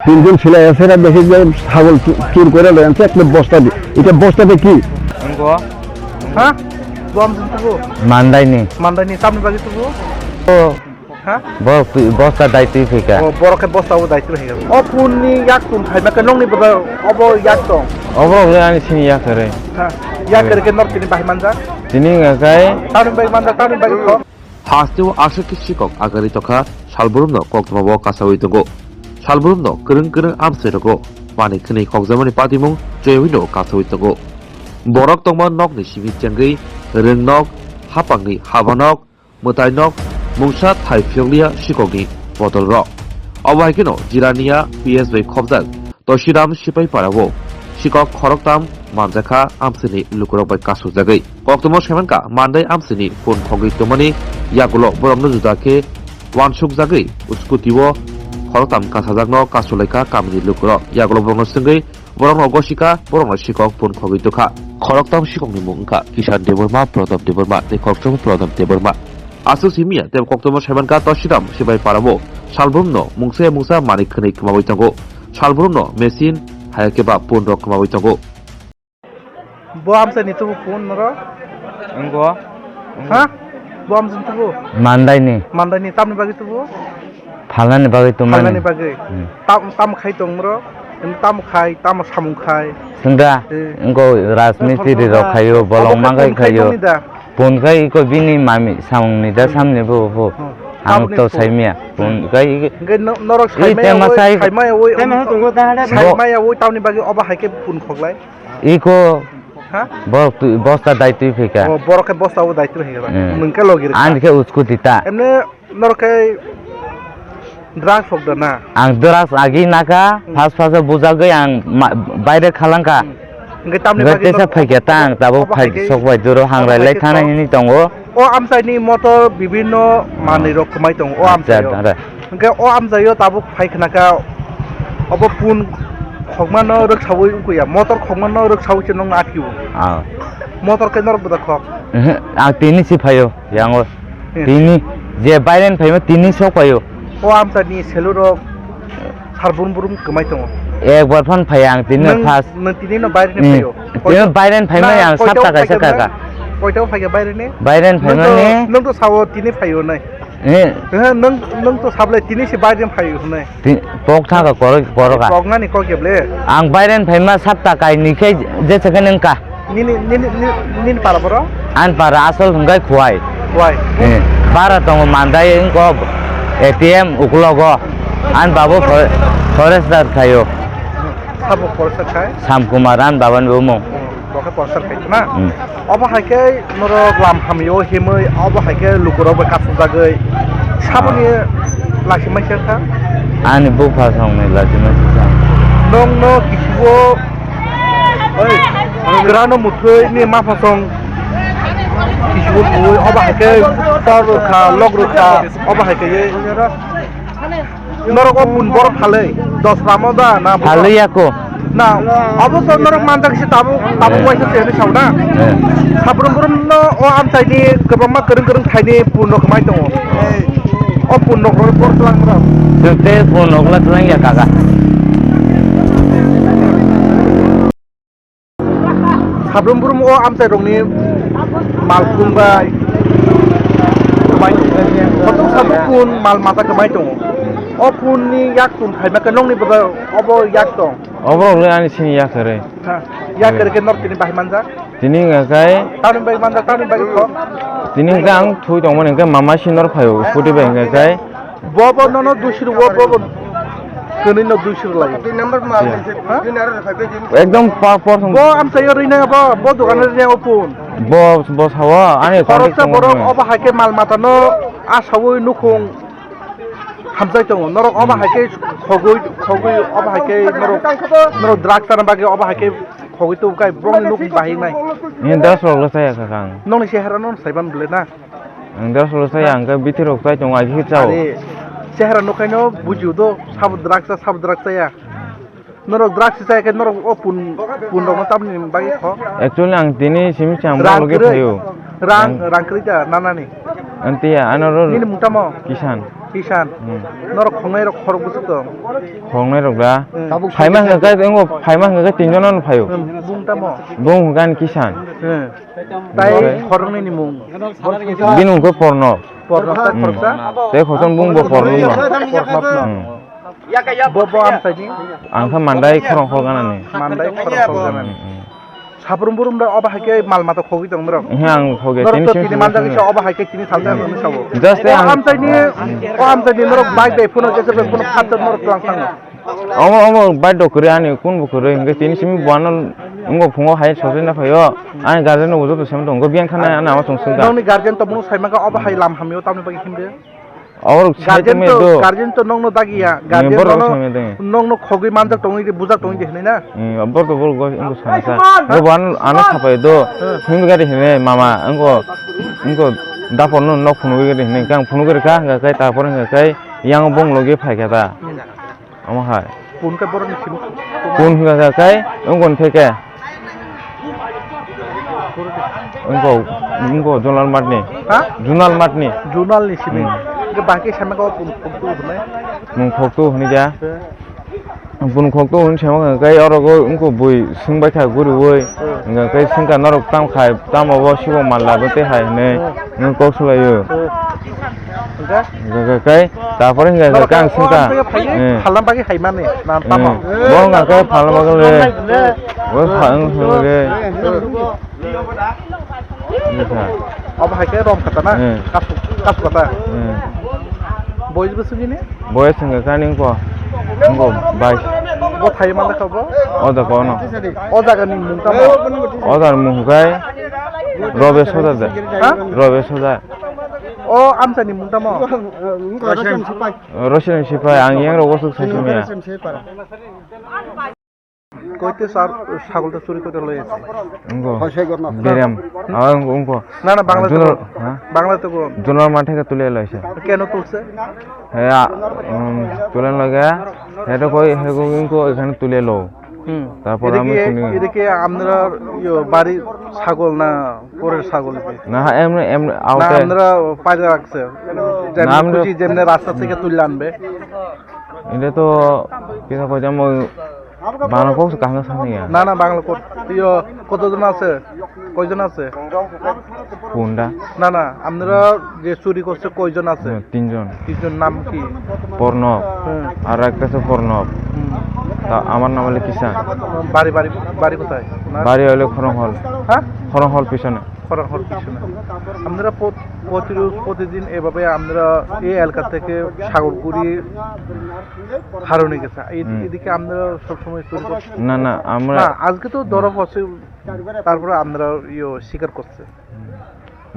তিনজন ছেলে আছে না দেখি যে ছাগল চুর করে লয়ে আনছে একটা বস্তা দিয়ে এটা বস্তাতে কি হ্যাঁ বম তুবো Mandai মান্দানি সামনে বাজি তুবো oh হ্যাঁ bosta dai tu fika ও বড় কে বস্তা ও দায়িত্ব হয়ে গেল ও পুনি ইয়াক তুম খাইমা কে নংনি বদা অব ইয়াক দং obrol le ani sini ya kare হ্যাঁ ইয়াক করে কে নরতিনি বাহি মানজা tini ngakai টাউন বাহি মানজা টাউন বাহি খ 하스테오 아르키 시কক 아가리 토카 살부름노 꼭토마보 가사위도고 살부름노 그릉그릉 암세르고 마니 크니 걱자머니 빠디몽 조여위노 가사위도고 버럭 동만 넉니 시비짱기 릉넉 하방니 하바넉 무타이넉 뭉샤 타이피올리아 시kok니 버돌럭 어바이키노 지라니아 PSV 컵작 তশিরাম সিপাই পারাবো শিকক খরকতাম মানজাখা আমসিনি লুকুরবাই কাসুজাগৈ কক্তম সেমানকা মানদাই আমসিনি ফোন খগৈ তমানি ইয়াগুলো বরমনো জুদাকে ওয়ানসুক জাগৈ উস্কুতিও খরকতাম কাসাজাগনো কাসুলাইকা কামিনি লুকুর ইয়াগুলো বরমনো সিংগৈ বরমনো গসিকা বরমনো শিকক ফোন খগৈ তোখা খরকতাম শিককনি মুংকা কিষান দেবর্মা প্রদম দেবর্মা নেখকচম প্রদম দেবর্মা আসু সিমিয়া দেব কক্তম সেমানকা তশিরাম সিপাই পারাবো সালবুমনো মুংসা মানিকখনি কমাবৈ তাঙ্গো 살부름노 메신 하야케바 본로 그마보이타고 뭐 암사 니투부 폰 너라 engko 하? 뭐 암사 투부 mandai 만다니 땀니 바기 투부 phalani bagai tu 팔라니 mani 바기 땀 카이 똥므로 땀 카이 땀 사문 카이 sengda engko rajmitri rok khayo bolong mangai khayo ponkai ko bini mami samungni da samne bo ang to saimia ponkai নরক সাইমায়া ওই সাইমায়া ওই টাউনি বাকি অবা হাইকে পুন খগলাই iko হ্যাঁ bosta dai tu fika ও বড়কে বস্তা ও দায়িত্ব হয়ে গেল নংকা লগির anke uskutita এমনে নরকে ড্রাগ ফগদা না ang dras agi naka pas bujagai ang baire khalangka ngai tamni gate বাকি sa phaikia tang tabo phai sokbai duro hangrai lai thana ni tongo ও আমসাইনি মটর বিভিন্ন মানি রকমাই দং ও আমসাইও ngai O আমসাইও Tabo ফাইখনাকা of পুন খগমানো রকসাওই উকয়া মটর খগমানো রকসাওই নং আকিউ ah মটর কে নরক বদা খক ang tini si phayo yango tini je bairen phaima tini sok payo ও আমসাইনি সেলুরক সারবুন বুরুম কমাই দং ekbar phan phayang tini fas নং তিনি ন বাইরে নে ফাইও tini bairen phaima yang sapta kaisa kaka কয়টাও ফাইয়া বাইরে নে bairen phaima ne নং তো সাও তিনি ফাইও নাই নং তো সাবলে তিনি সে বাইরে ফাইও নাই pok tha ka koroka প্রগনানি ক গেবলে ang bairen phaima sapta kai nikai je chakan engka নিন পারবর an para asol hungkai khuai ওয়াই para tong mandai engko ATM uklogo an babu forester khayo সাবো পরসা খায় samkumar an baban bumong বকে পরসা খায় না of হাইকে নর গ্লাম হামিও হেমই অব হাইকে লুকুরব কাফু জাগৈ সাবনি লাখি Maisa ani bu phasong ne lajima নং ন কিসুবো ওই গ্রানো মুথৈ নি মা ফাসং কিসুবো বই অব হাইকে তর রখা লগ রখা অব হাইকে নরক পুন বড় ফালে 10 রামদা না halui ako না অবশ্য নরক মানজাকসি তাবো ওয়াইসা সেনে সাউনা সাবরম বরম ন ও আমসাইনি গবামা গরং थाइनि पुन खमाय दङ अ पुन नखर परतलां र te phone ogla tulang ya kaka साबरम बरम अ आमसाइ रंनि माल पुनबाय खमाय कत साब पुन माल माता खमाय दङ अ पुननि याक पुन खायमा के नंनि बदा अबो याक दं obrol le ani sini ya kare याक करके नरतिनि बाहि मानजा tini ngakai टाउन बाहि मानजा टाउन बाहि ख tini gang thui tongmon engka mama sinor phayo scooty bai ngakai बब नन दुसिर बब कनै न दुसिर लायो 2 नम्बर माल दिनार खाबे ekdom por बो आमसाइ रैना बो दखान रैना ओपुन bo sawa ani खरसा बरो अब हाके माल मातानो आसावै नुखुं हामजाय दङ नरक अब हाके खगै अब हाके नरक द्राग्स आना बागे अब हाके खगै तो गाय ब्रंग नुखुं बाहिनाय ni das rogla saya kakang नंनि सेहरा नन साइबान ब्लेना ang das rogla saya angka bitirok sai tong agi chao सेहरा नखायनो बुजिउ दो साब द्राग्स या नरक द्राग्स जाय के नरक ओ पुन रंग ताबनि बागे ख actually ang tini simi chambra loge thayo रां क्रिजा नानानि antia anoro नि मुटामो kisan কিষান নরক খংনাই রক খরক বুঝছো তো খংনাই রকরা ফাইমা হঙ্গাই এঙ্গো ফাইমা হঙ্গাই তিনজন ফাইও বুংটা ম বুং হঙ্গান কিষান তাই খরংনি নি মুং বিনুংko porno পর্ণতা খরকটা te khoson bungbo porno bo amsaini angka mandai khorong khorganani mandai khorok khorganan Sabroom বুরুম দা অবা হাইকে মাল মাতা খগি দং নরক hang khoge নরক তিনি মানজা কিসা অবা হাইকে তিনি সালদা ননি সাবো just আমসাইনি নরক বাইক বে ফোন গেছে বে ফোন খাত নরক লাংসাং omo bai dokure ani kun bukure hingga tini simi buano ngo phungo hai sosai na phayo ani garden no bojo sem dong go biang khana ana ama song sungga nongni guardian তো মুনো সাইমাকা অবা high লাম হামিও তামনি বাকি হিমদে और guardian তো নংনো দাগিয়া guardian নংনো খগি Manza টংনি বুজা টংনি দেখনি না बर तो बर go इंगो sanasa go buan ana thapai do hingga gari hine mama इंगो dapor no nok phunu gari hine kang phunu gari ka ga kai tapor ga kai yang bong loge phai ka da ama hai পুনকা বড় নিছিল pun ga kai ingon theke इंगो jonal matni ha junal matni zonal নিছিল কে বাকি সাইমাকা পুন খগু হনে mung khokto hni ja bun khokto hun chama kai orogo unko bui singbai kha guru woi nga kai singka norok tam khai tam obo sibo malla bote hai ne ng koksulayo ga kai tapore nga kang singka খালাম বাকি খাইমানে না তামা bo nga kai phala bagale wo phang hole অবা হাইকে রম খাতা না কাস কথা বয়স বসু গিনি boy singa kaning ko ngo bai bo থাই মানে খাব oda kono ও জায়গা নি মুং তামা oda mung kai robe soda da ha robe soda ও আমসানি মুং তামা Russian sipai ang yang rogosuk sashimiya কইতে স্যার ছাগলটা চুরি করে লই আছে ungo beram awang ungo না না বাংলাতে বাংলাতে কো junar mathe ka tule laise কেন তুলছে he tulen laga hedo koi hego ungo ekhane tule lo তারপর আমি শুনি এদিকে আমরা বাড়ি ছাগল না পরের ছাগল না এমনি এমনি না আউটে আমরা পাইরে রাখছে যেমনি রাস্তা থেকে তুলে আনবে এটা তো কিনা কই যাম বাংলা কোস কাহনা সানিয়া না না বাংলা কতজন আছে কয়জন আছে কোনটা না না আমরা যে চুরি করছে কয়জন আছে তিনজন নাম কি পর্ণব আর একটা আছে পর্ণব আমার নাম হলো কিষান বাড়ি বাড়ি বাড়ি কোথায় বাড়ি হলো খরংহল হ্যাঁ খরংহল পিছনে খরংহল পিছনে আমরা প্রতিদিন এভাবে আমরা এই এলাকা থেকে সাগরপুরি হারনে গেছে এদিকে আমরা সবসময় চুরি করছি না না আমরা আজকে তো ধরা পড়ছে তারপরে আমরা শিকার করছে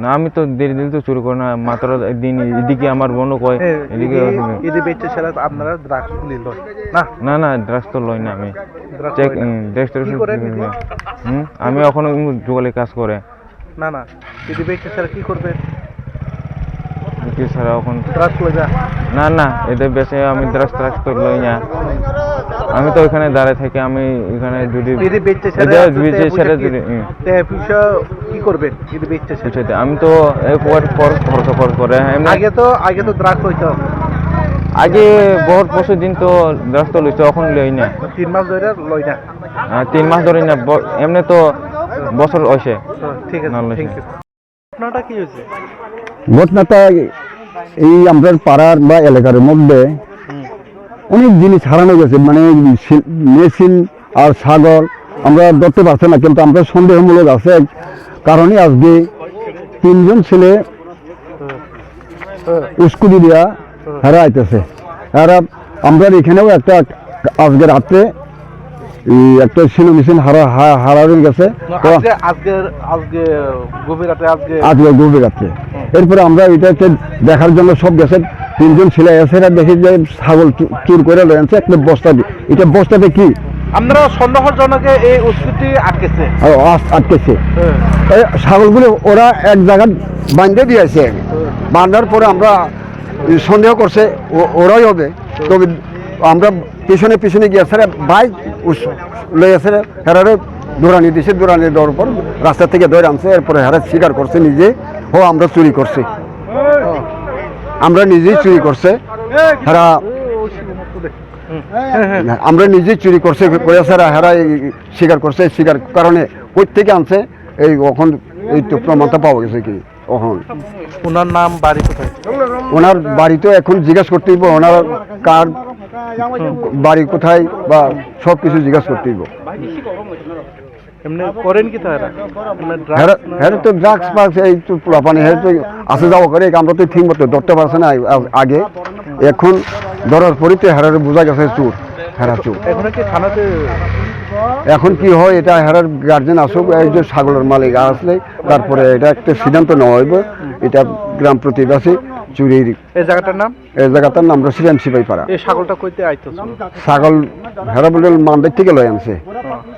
না আমি তো দেরি দিন তো চুরি করি না মাত্র দিন এদিকে আমার বোন কয় এদিকে এদিকে বেচে সেরা আপনারা ড্রাগস গুলি লয় না না না ড্রাগস তো লই না আমি চেক ডেস্টিনেশন আমি এখনো জোগালি কাজ করে না না এদিকে বেচে সেরা কি করবে কি সারা এখন ড্রাগস লয় যা না না এটা বেশি আমি ড্রাগস তো লই না আমি তো ওখানে দাঁড়ায় থেকে আমি এখানে যদি বেচে সেরা তে পয়সা কি করবে যদি বেচে সেরা আমি তো এই খরচ করে আগে তো ড্রাগস লইতো আগে বহুত বছর দিন তো ড্রাগস তো লইতো এখন লই না 3 মাস ধরে লই না 3 মাস ধরে না এমনি তো বছর হইছে ঠিক আছে থ্যাংক ইউ আপনারটা কি হইছে ঘটনাটা এই আমাদের পাড়ার বা এলাকার মধ্যে অনেক জিনিস হারানো গেছে মানে মেশিন আর ছাগল আমরা ধরতে পারছি না কিন্তু আমরা সন্দেহমূলক আছে কারণে আজকে 3 জন ছেলে স্কুটি দিয়া হারা আইতেছে আর আমরা এখানেও একটা আজকে রাত্রে একটা সিলো মেশিন হারানো গেছে আজকে গভীর রাত্রে এরপরে আমরা এটাকে দেখার জন্য সব গেছে 3 জন ছেলে এসে দেখি যে ছাগল চুর করে লয়ে আনছে একটা বস্তা এটা বস্তাতে কি আমরা সন্দেহজনকে এই স্কুটি আটকেছে ছাগলগুলো ওরা এক জায়গায় বাঁধে দিয়েছে বাঁধার পরে আমরা সন্দেহ করছে ওরাই হবে তবে আমরা পিছনে পিছনে গিয়ে স্যার বাইক লয়ে আসে হেরারে দৌড়ানি দিয়েছে দৌড়ানি দেওয়ার পর রাস্তা থেকে দৌড়ে আনছে এরপরে হেরা স্বীকার করছে নিজে আমরা চুরি করছি আমরা নিজেই চুরি করছে হেরা আমরা নিজে চুরি করছে করেছে হেরা স্বীকার করছে স্বীকার কারণে কই থেকে আনছে এই এখন এই তো প্রমাণটা পাওয়া গেছে কি এখন ওনার নাম বাড়ি কোথায় ওনার বাড়ি তো এখন জিজ্ঞেস করতে হইব ওনার কার বাড়ি কোথায় বা সব কিছু জিজ্ঞেস করতে হইব এমনি করেন কি তারা হ্যাঁ তো ড্রাগস পাস এই তো পোলাপানি হ্যাঁ তো আসে যাওয়া করে আমরা তো ঠিক মতো ধরতে পারছে না আগে এখন ধরার পরই তো হেরারে বোঝা গেছে চোর হেরা চোর এখন কি থানাতে এখন কি হয় এটা হেরার গার্জেন আসুক এই যে ছাগলের মালিক আসলে তারপরে এটা একটা সিদ্ধান্ত নেওয়া হইব এটা গ্রাম প্রতিবাসী চুরির এই জায়গাটার নাম এই জায়গাটার নাম রসিরাম সিপাই পাড়া এই ছাগলটা কইতে আইতেছে ছাগল হেরা বলে মান্ডের থেকে লয় আনছে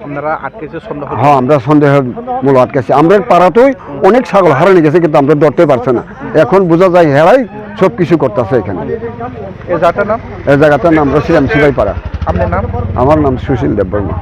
আপনারা আটকেছে সন্দেহ হ্যাঁ আমরা সন্দেহ মূল আটকেছি আমরা পাড়াতেই অনেক ছাগল হারানি গেছে কিন্তু আমরা ধরতে পারছে না এখন বোঝা যায় হেরাই সব কিছু করতেছে এখানে এই জায়গাটার নাম এই জায়গাটার নাম রসিরাম সিপাই পাড়া আপনার নাম আমার নাম সুশীল দেববর্মা